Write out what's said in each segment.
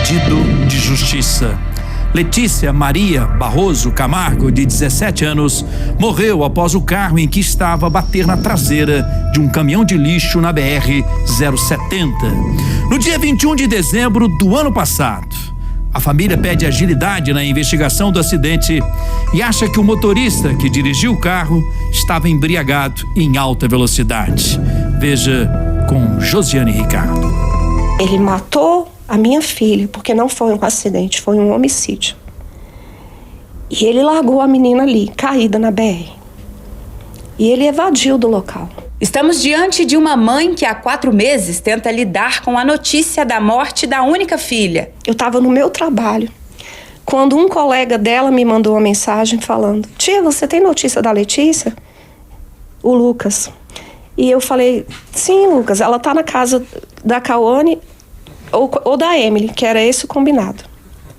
pedido de justiça. Letícia Maria Barroso Camargo, de 17 anos, morreu após o carro em que estava bater na traseira de um caminhão de lixo na BR-070. No dia 21 de dezembro do ano passado. A família pede agilidade na investigação do acidente e acha que o motorista que dirigiu o carro estava embriagado em alta velocidade. Veja com Josiane Ricardo. Ele matou a minha filha, porque não foi um acidente, foi um homicídio. E ele largou a menina ali, caída na BR. E ele evadiu do local. Estamos diante de uma mãe que há 4 meses tenta lidar com a notícia da morte da única filha. Eu estava no meu trabalho, quando um colega dela me mandou uma mensagem falando: tia, você tem notícia da Letícia? O Lucas. E eu falei: sim, Lucas, ela tá na casa da Cauane ou da Emily, que era esse o combinado.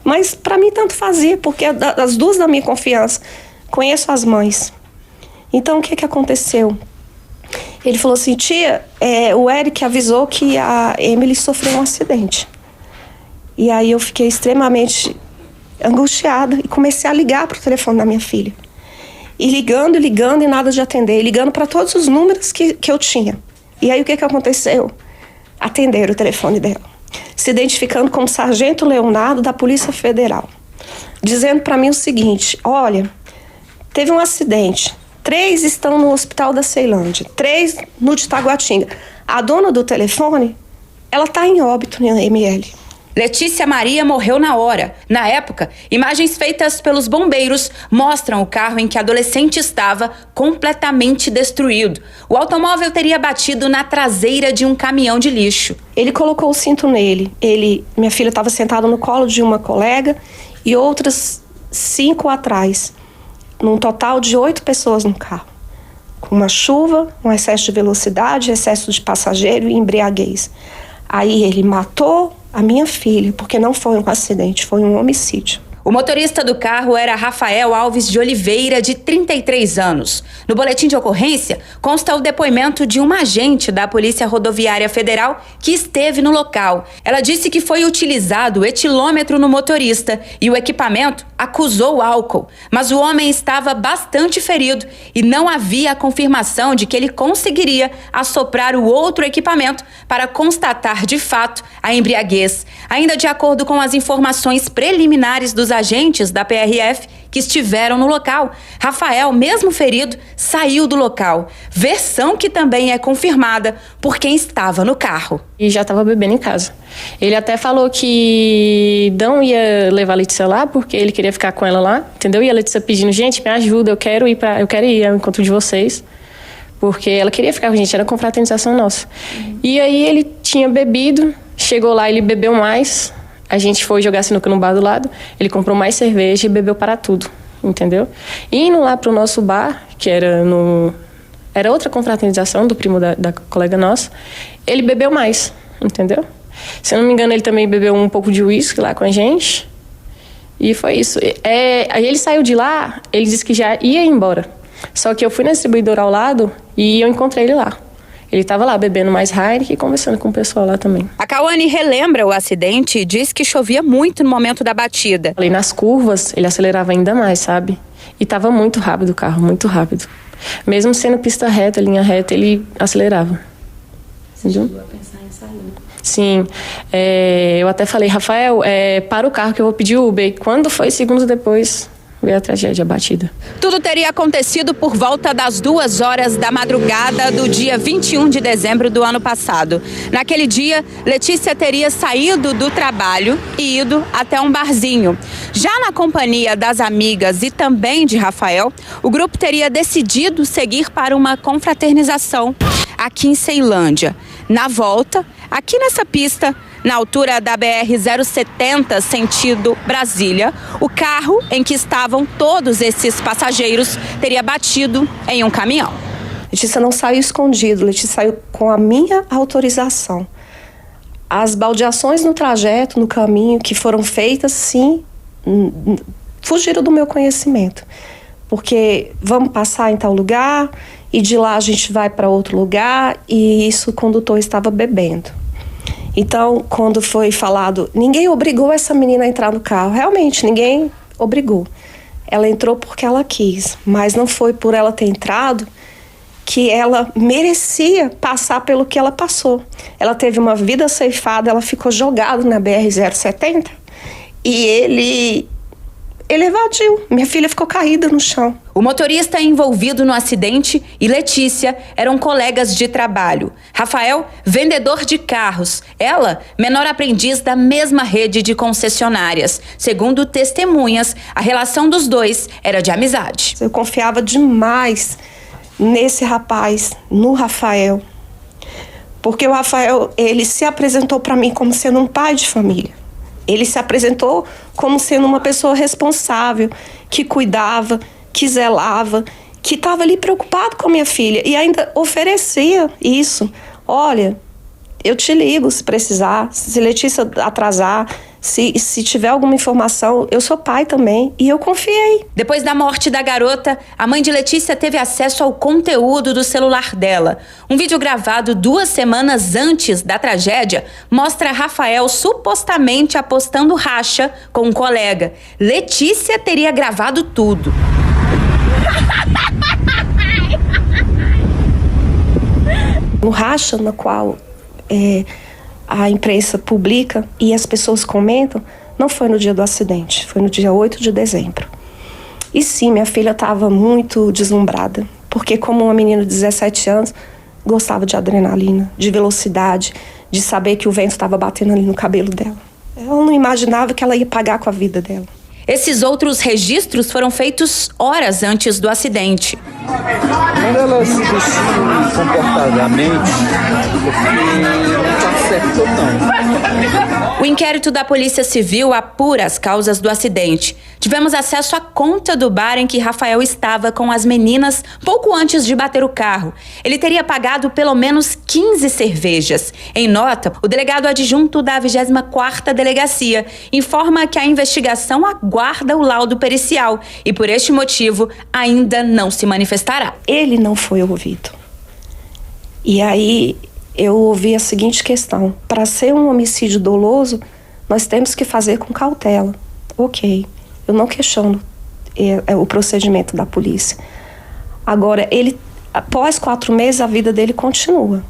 Mas para mim tanto fazia, porque as duas da minha confiança, conheço as mães. Então o que aconteceu? Ele falou assim: tia, o Eric avisou que a Emily sofreu um acidente. E aí eu fiquei extremamente angustiada e comecei a ligar para o telefone da minha filha. E ligando e nada de atender. E ligando para todos os números que eu tinha. E aí o que aconteceu? Atenderam o telefone dela, se identificando como Sargento Leonardo da Polícia Federal, dizendo para mim o seguinte: olha, teve um acidente, 3 estão no hospital da Ceilândia, 3 no de Taguatinga. A dona do telefone, ela está em óbito na ML. Letícia Maria morreu na hora. Na época, imagens feitas pelos bombeiros mostram o carro em que a adolescente estava completamente destruído. O automóvel teria batido na traseira de um caminhão de lixo. Ele colocou o cinto nele. Minha filha estava sentada no colo de uma colega e outras 5 atrás. Num total de 8 pessoas no carro. Com uma chuva, um excesso de velocidade, excesso de passageiro e embriaguez. Aí ele matou a minha filha, porque não foi um acidente, foi um homicídio. O motorista do carro era Rafael Alves de Oliveira, de 33 anos. No boletim de ocorrência, consta o depoimento de uma agente da Polícia Rodoviária Federal que esteve no local. Ela disse que foi utilizado o etilômetro no motorista e o equipamento acusou álcool. Mas o homem estava bastante ferido e não havia a confirmação de que ele conseguiria assoprar o outro equipamento para constatar de fato a embriaguez. Ainda de acordo com as informações preliminares dos agentes da PRF que estiveram no local, Rafael, mesmo ferido, saiu do local. Versão que também é confirmada por quem estava no carro. E já estava bebendo em casa. Ele até falou que não ia levar a Letícia lá porque ele queria ficar com ela lá, entendeu? E a Letícia pedindo: gente, me ajuda, eu quero ir ao encontro de vocês. Porque ela queria ficar com a gente, era confraternização nossa. E aí ele tinha bebido, chegou lá, ele bebeu mais. A gente foi jogar sinuca no bar do lado, ele comprou mais cerveja e bebeu para tudo, entendeu? Indo lá pro nosso bar, que era outra confraternização do primo da colega nossa, ele bebeu mais, entendeu? Se eu não me engano, ele também bebeu um pouco de uísque lá com a gente. E foi isso. Aí ele saiu de lá, ele disse que já ia embora. Só que eu fui na distribuidora ao lado e eu encontrei ele lá. Ele estava lá bebendo mais Heineken e conversando com o pessoal lá também. A Cauane relembra o acidente e diz que chovia muito no momento da batida. Ali nas curvas, ele acelerava ainda mais, sabe? E estava muito rápido o carro, muito rápido. Mesmo sendo pista reta, linha reta, ele acelerava. Você chegou a pensar em sair? Sim. Eu até falei: Rafael, para o carro que eu vou pedir Uber. E quando foi segundos depois, veio a tragédia, a batida. Tudo teria acontecido por volta das 2 horas da madrugada do dia 21 de dezembro do ano passado. Naquele dia, Letícia teria saído do trabalho e ido até um barzinho. Já na companhia das amigas e também de Rafael, o grupo teria decidido seguir para uma confraternização aqui em Ceilândia. Na volta, aqui nessa pista, na altura da BR-070, sentido Brasília, o carro em que estavam todos esses passageiros teria batido em um caminhão. Letícia não saiu escondido, Letícia saiu com a minha autorização. As baldeações no trajeto, no caminho, que foram feitas, sim, fugiram do meu conhecimento. Porque vamos passar em tal lugar e de lá a gente vai para outro lugar, e isso o condutor estava bebendo. Então, quando foi falado, ninguém obrigou essa menina a entrar no carro. Realmente, ninguém obrigou. Ela entrou porque ela quis, mas não foi por ela ter entrado que ela merecia passar pelo que ela passou. Ela teve uma vida ceifada, ela ficou jogada na BR-070 e ele evadiu. Minha filha ficou caída no chão. O motorista envolvido no acidente e Letícia eram colegas de trabalho. Rafael, vendedor de carros. Ela, menor aprendiz da mesma rede de concessionárias. Segundo testemunhas, a relação dos dois era de amizade. Eu confiava demais nesse rapaz, no Rafael. Porque o Rafael, ele se apresentou para mim como sendo um pai de família. Ele se apresentou como sendo uma pessoa responsável, que cuidava, que zelava, que estava ali preocupado com a minha filha e ainda oferecia isso. Olha, eu te ligo se precisar, se Letícia atrasar, se tiver alguma informação, eu sou pai também e eu confiei. Depois da morte da garota, a mãe de Letícia teve acesso ao conteúdo do celular dela. Um vídeo gravado 2 semanas antes da tragédia mostra Rafael supostamente apostando racha com um colega. Letícia teria gravado tudo. No racha no qual a imprensa publica e as pessoas comentam, não foi no dia do acidente, foi no dia 8 de dezembro. E sim, minha filha estava muito deslumbrada, porque como uma menina de 17 anos, gostava de adrenalina, de velocidade, de saber que o vento estava batendo ali no cabelo dela. Ela não imaginava que ela ia pagar com a vida dela. Esses outros registros foram feitos horas antes do acidente. Quando ela se vestiu comportadamente, porque não tá certo não. O inquérito da Polícia Civil apura as causas do acidente. Tivemos acesso à conta do bar em que Rafael estava com as meninas pouco antes de bater o carro. Ele teria pagado pelo menos 15 cervejas. Em nota, o delegado adjunto da 24ª Delegacia informa que a investigação aguarda o laudo pericial e, por este motivo, ainda não se manifestará. Ele não foi ouvido. E aí eu ouvi a seguinte questão: para ser um homicídio doloso, nós temos que fazer com cautela. Ok, eu não questiono o procedimento da polícia. Agora, ele, após 4 meses, a vida dele continua.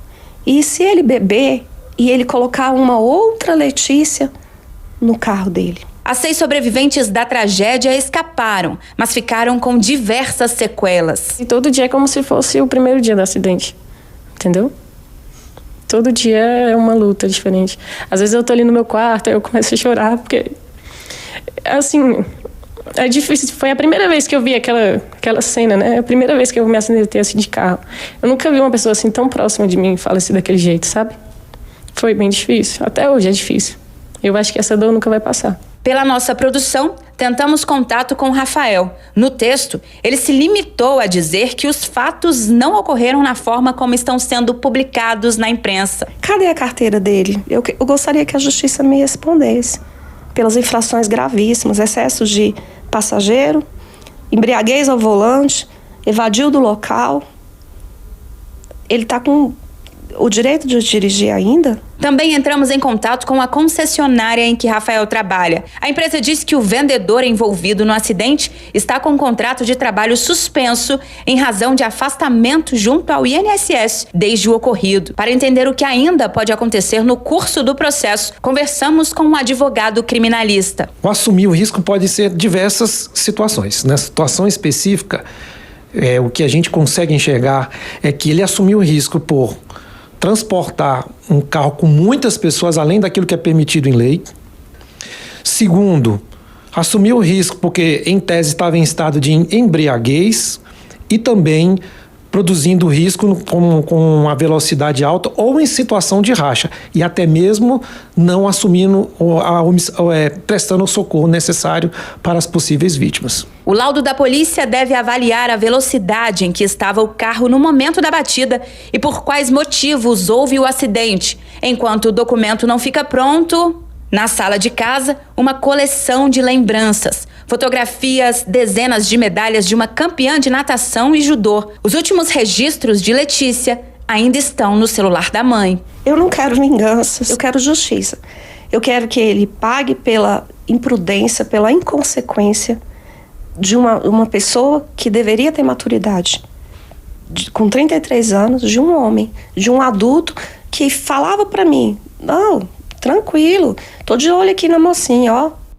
E se ele beber e ele colocar uma outra Letícia no carro dele? As 6 sobreviventes da tragédia escaparam, mas ficaram com diversas sequelas. E todo dia é como se fosse o primeiro dia do acidente, entendeu? Todo dia é uma luta diferente. Às vezes eu tô ali no meu quarto, eu começo a chorar, porque, assim, é difícil. Foi a primeira vez que eu vi aquela cena, né? É a primeira vez que eu me acidentei assim de carro. Eu nunca vi uma pessoa assim tão próxima de mim falecer daquele jeito, sabe? Foi bem difícil. Até hoje é difícil. Eu acho que essa dor nunca vai passar. Pela nossa produção, tentamos contato com Rafael. No texto, ele se limitou a dizer que os fatos não ocorreram na forma como estão sendo publicados na imprensa. Cadê a carteira dele? Eu gostaria que a justiça me respondesse. Pelas infrações gravíssimas, excessos de passageiro, embriaguez ao volante, evadiu do local. Ele está com o direito de dirigir ainda? Também entramos em contato com a concessionária em que Rafael trabalha. A empresa diz que o vendedor envolvido no acidente está com um contrato de trabalho suspenso em razão de afastamento junto ao INSS desde o ocorrido. Para entender o que ainda pode acontecer no curso do processo, conversamos com um advogado criminalista. O assumir o risco pode ser diversas situações. Na situação específica, o que a gente consegue enxergar é que ele assumiu o risco por transportar um carro com muitas pessoas além daquilo que é permitido em lei. Segundo, assumiu o risco porque, em tese, estava em estado de embriaguez e também produzindo risco com uma velocidade alta ou em situação de racha e até mesmo não assumindo, prestando o socorro necessário para as possíveis vítimas. O laudo da polícia deve avaliar a velocidade em que estava o carro no momento da batida e por quais motivos houve o acidente. Enquanto o documento não fica pronto, na sala de casa, uma coleção de lembranças, fotografias, dezenas de medalhas de uma campeã de natação e judô. Os últimos registros de Letícia ainda estão no celular da mãe. Eu não quero vingança, eu quero justiça. Eu quero que ele pague pela imprudência, pela inconsequência de uma pessoa que deveria ter maturidade. Com 33 anos, de um homem, de um adulto que falava pra mim, não, tranquilo, tô de olho aqui na mocinha, ó.